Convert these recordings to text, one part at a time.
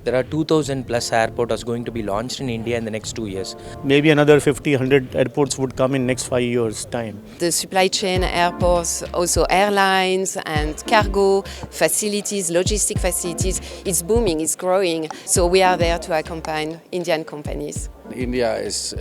There are 2000 plus airports going to be launched in India in the next 2 years. Maybe another 50, 100 airports would come in next 5 years' time. The supply chain, airports, also airlines and cargo facilities, logistic facilities, it's booming, it's growing. So we are there to accompany Indian companies. India is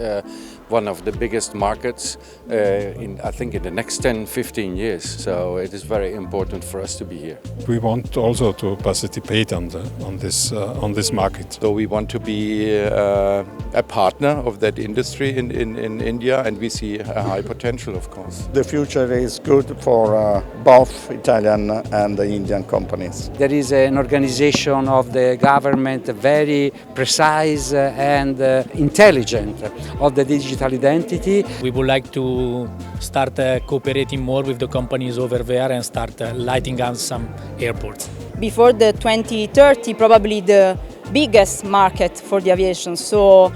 one of the biggest markets I think in the next 10-15 years, so it is very important for us to be here. We want also to participate on this market. So we want to be a partner of that industry in India, and we see a high potential, of course. The future is good for both Italian and the Indian companies. There is an organization of the government very precise and intelligent of the digital identity. We would like to start cooperating more with the companies over there and start lighting up some airports. Before the 2030, probably the biggest market for the aviation. So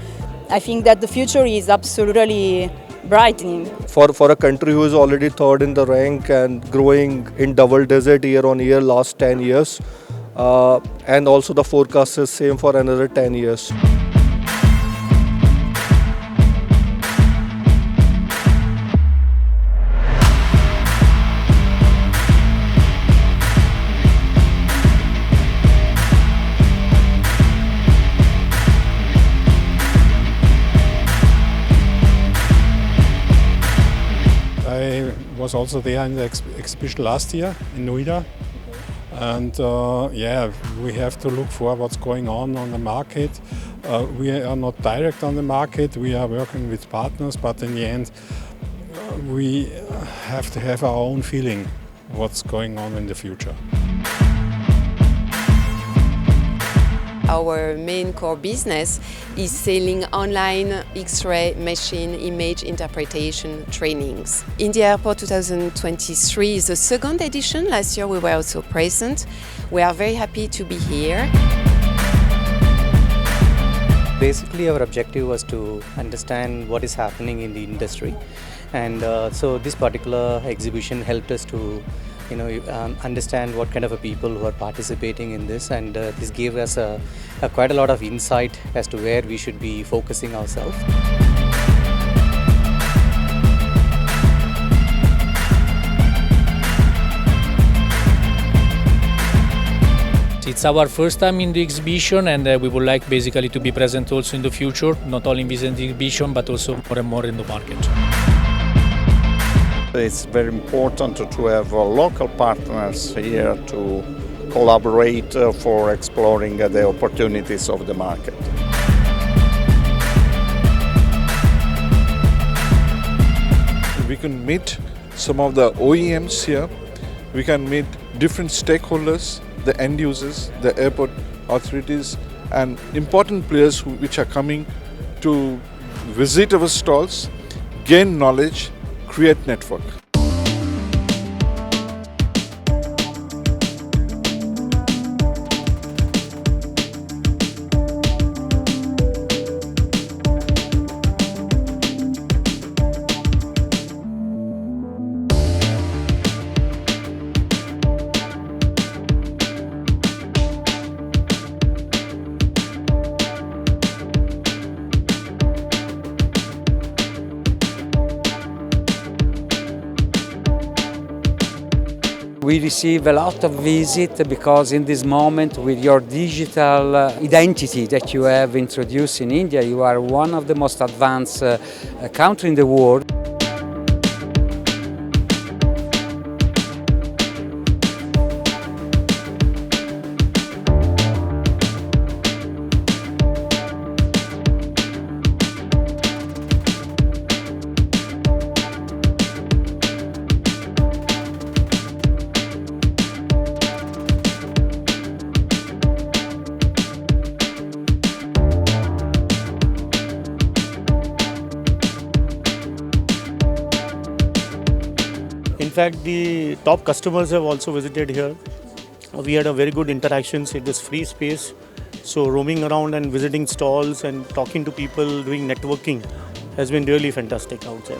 I think that the future is absolutely brightening. For a country who is already third in the rank and growing in double digit year on year last 10 years, and also the forecast is same for another 10 years. I was also there in the exhibition last year in Noida, and we have to look for what's going on the market. We are not direct on the market, we are working with partners, but in the end we have to have our own feeling what's going on in the future. Our main core business is selling online X-ray machine image interpretation trainings. IndiAirport 2023 is the second edition. Last year we were also present. We are very happy to be here. Basically, our objective was to understand what is happening in the industry, and so this particular exhibition helped us to understand what kind of a people who are participating in this, and this gave us quite a lot of insight as to where we should be focusing ourselves. It's our first time in the exhibition, and we would like basically to be present also in the future, not only in this exhibition but also more and more in the market. It's very important to have local partners here to collaborate for exploring the opportunities of the market. We can meet some of the OEMs here, we can meet different stakeholders, the end users, the airport authorities, and important players which are coming to visit our stalls, gain knowledge, create network. We receive a lot of visits because in this moment, with your digital identity that you have introduced in India, you are one of the most advanced countries in the world. In fact, the top customers have also visited here. We had a very good interactions in this free space. So roaming around and visiting stalls and talking to people, doing networking has been really fantastic out there.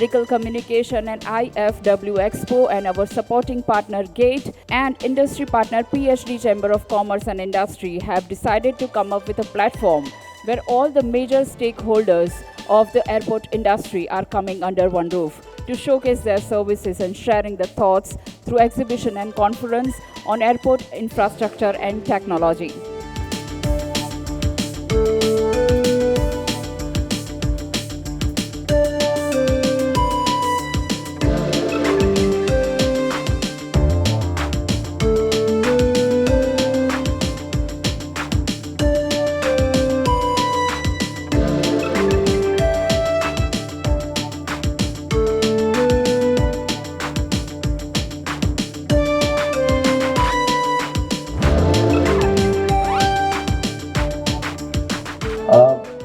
Medical Communication and IFW Expo, and our supporting partner GATE and industry partner PhD Chamber of Commerce and Industry have decided to come up with a platform where all the major stakeholders of the airport industry are coming under one roof to showcase their services and sharing their thoughts through exhibition and conference on airport infrastructure and technology.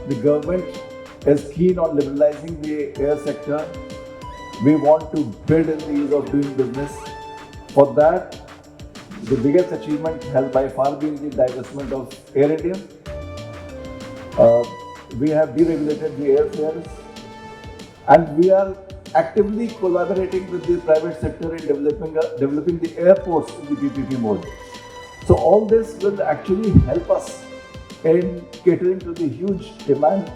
The government is keen on liberalizing the air sector. We want to build in the ease of doing business. For that, the biggest achievement has by far been the divestment of Air India. We have deregulated the airfares, and we are actively collaborating with the private sector in developing the airports in the PPP mode. So all this will actually help us in catering to the huge demand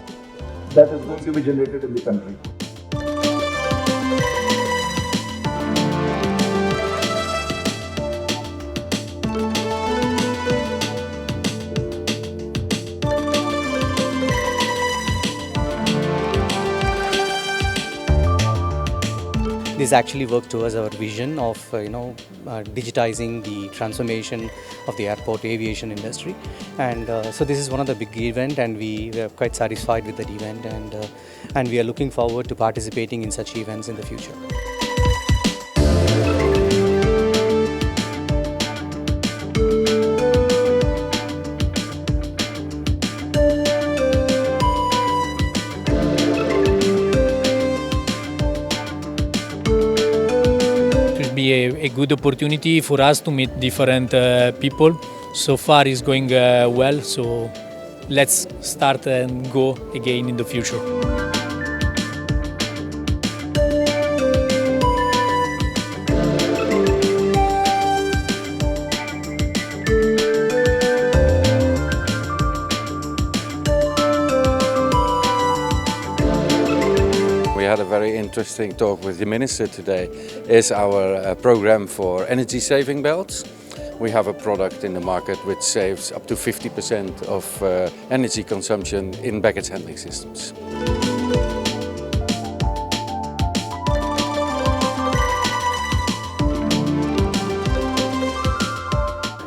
that is going to be generated in the country. This actually worked towards our vision of digitizing the transformation of the airport aviation industry, and so this is one of the big event, and we are quite satisfied with that event, and we are looking forward to participating in such events in the future. A good opportunity for us to meet different people. So far it's going well, so let's start and go again in the future. We had a very interesting talk with the Minister today. Is our program for energy saving belts. We have a product in the market which saves up to 50% of energy consumption in baggage handling systems.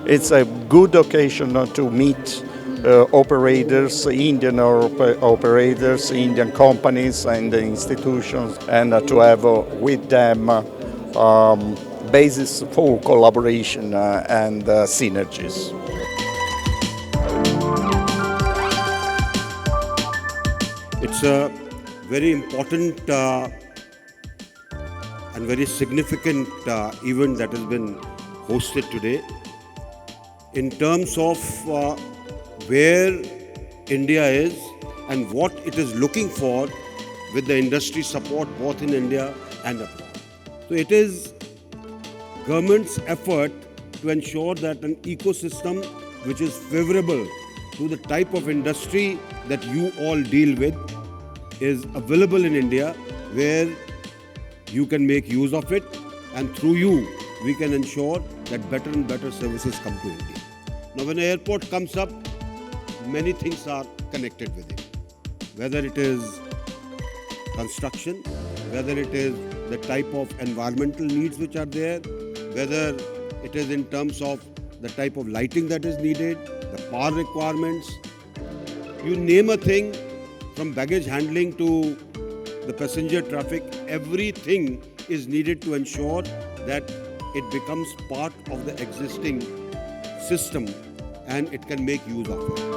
It's a good occasion to meet operators, Indian operators, Indian companies and institutions, and to have with them basis for collaboration and synergies. It's a very important and very significant event that has been hosted today in terms of where India is and what it is looking for with the industry support both in India and abroad. So it is government's effort to ensure that an ecosystem which is favorable to the type of industry that you all deal with is available in India, where you can make use of it, and through you we can ensure that better and better services come to India. Now when an airport comes up, many things are connected with it, whether it is construction, whether it is the type of environmental needs which are there, whether it is in terms of the type of lighting that is needed, the power requirements. You name a thing, from baggage handling to the passenger traffic, everything is needed to ensure that it becomes part of the existing system and it can make use of it.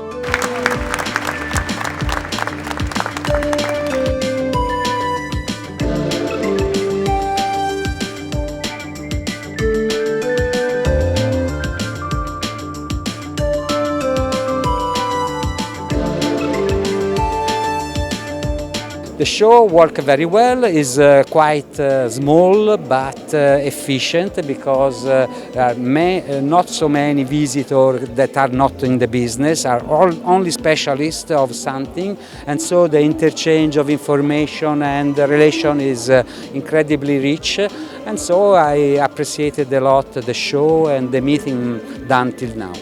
The show worked very well, is quite small but efficient because there are not so many visitors that are not in the business, are only specialists of something, and so the interchange of information and the relation is incredibly rich, and so I appreciated a lot the show and the meeting done till now.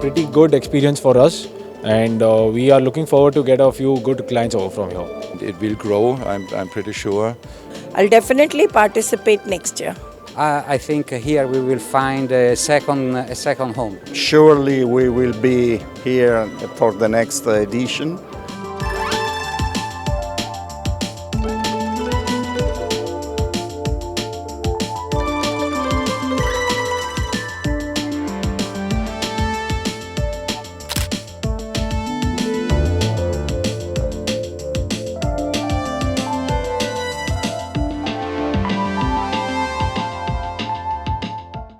Pretty good experience for us, and we are looking forward to get a few good clients over from here. It will grow, I'm pretty sure. I'll definitely participate next year. I think here we will find a second home. Surely we will be here for the next edition.